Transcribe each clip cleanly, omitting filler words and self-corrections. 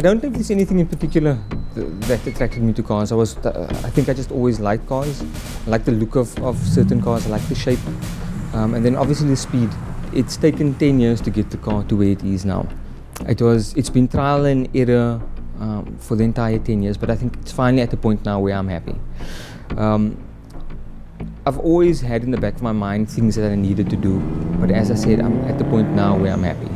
don't know if there's anything in particular that attracted me to cars. I think I just always liked cars. I like the look of certain cars, I like the shape, and then obviously the speed. It's taken 10 years to get the car to where it is now. It's been trial and error for the entire 10 years, but I think it's finally at the point now where I'm happy. I've always had in the back of my mind things that I needed to do, but as I said, I'm at the point now where I'm happy.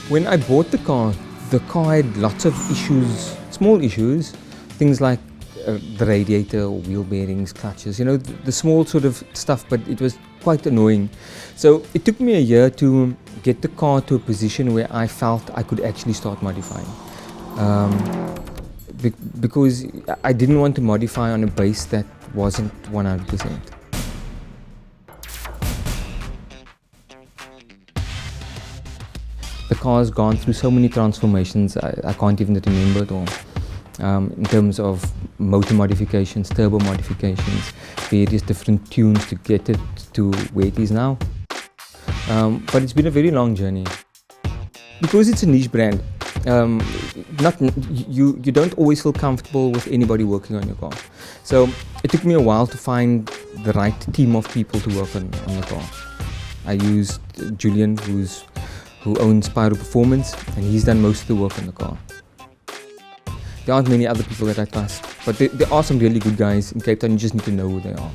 When I bought the car had lots of issues, small issues, things like the radiator or wheel bearings, clutches, the small sort of stuff, but it was quite annoying. So it took me a year to get the car to a position where I felt I could actually start modifying. Because I didn't want to modify on a base that wasn't 100%. The car's gone through so many transformations, I can't even remember it all. In terms of motor modifications, turbo modifications, various different tunes to get it to where it is now. But it's been a very long journey. Because it's a niche brand, you don't always feel comfortable with anybody working on your car. So it took me a while to find the right team of people to work on the car. I used Julian, who owns Pyro Performance, and he's done most of the work on the car. There aren't many other people that I trust, but there are some really good guys in Cape Town. You just need to know who they are.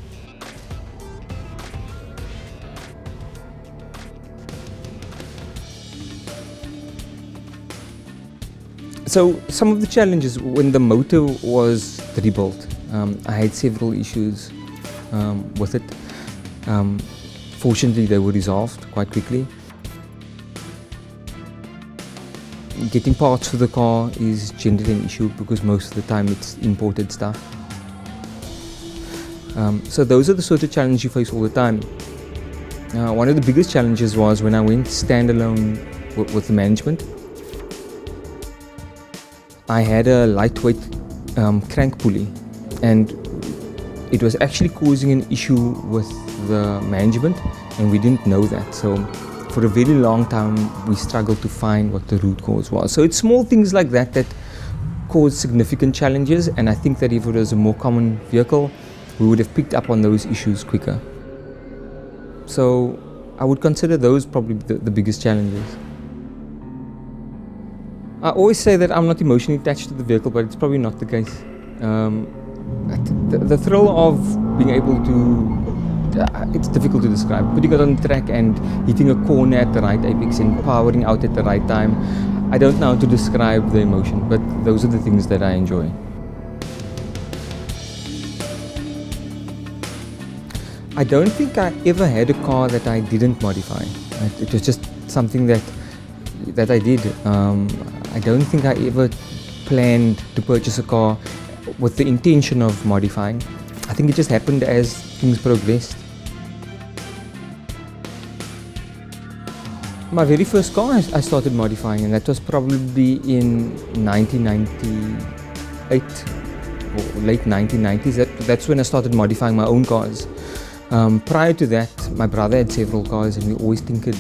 So some of the challenges when the motor was rebuilt, I had several issues with it. Fortunately, they were resolved quite quickly. Getting parts for the car is generally an issue because most of the time it's imported stuff. So those are the sort of challenges you face all the time. One of the biggest challenges was when I went standalone with the management. I had a lightweight crank pulley, and it was actually causing an issue with the management, and we didn't know that. So for a very long time, we struggled to find what the root cause was. So it's small things like that cause significant challenges, and I think that if it was a more common vehicle, we would have picked up on those issues quicker. So I would consider those probably the biggest challenges. I always say that I'm not emotionally attached to the vehicle, but it's probably not the case. The thrill of being able to it's difficult to describe. Putting it on the track and hitting a corner at the right apex and powering out at the right time. I don't know how to describe the emotion, but those are the things that I enjoy. I don't think I ever had a car that I didn't modify. It was just something that I did. I don't think I ever planned to purchase a car with the intention of modifying. I think it just happened as things progressed. My very first car I started modifying, and that was probably in 1998 or late 1990s. That's when I started modifying my own cars. Prior to that, my brother had several cars and we always tinkered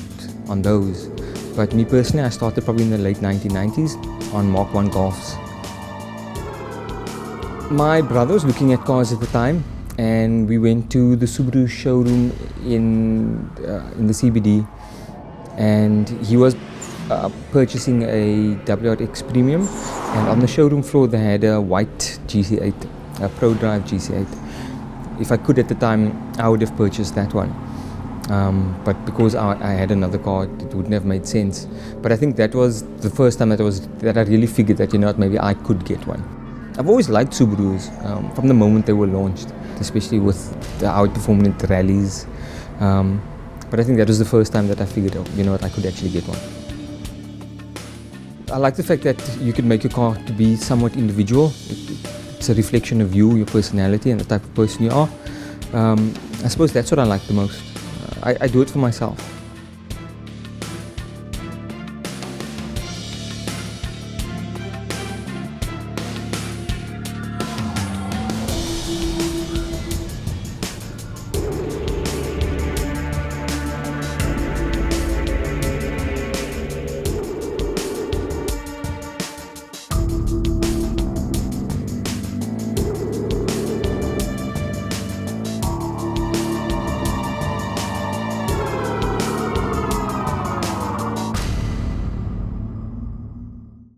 on those. But me personally, I started probably in the late 1990s on Mark 1 Golfs. My brother was looking at cars at the time, and we went to the Subaru showroom in the CBD, and he was purchasing a WRX Premium, and on the showroom floor they had a white GC8, a Pro Drive GC8. If I could at the time, I would have purchased that one. But because I had another car, it wouldn't have made sense. But I think that was the first time that I really figured that, maybe I could get one. I've always liked Subarus from the moment they were launched, especially with the outperforming at rallies. But I think that was the first time that I figured out, I could actually get one. I like the fact that you can make your car to be somewhat individual. It's a reflection of you, your personality, and the type of person you are. I suppose that's what I like the most. I do it for myself.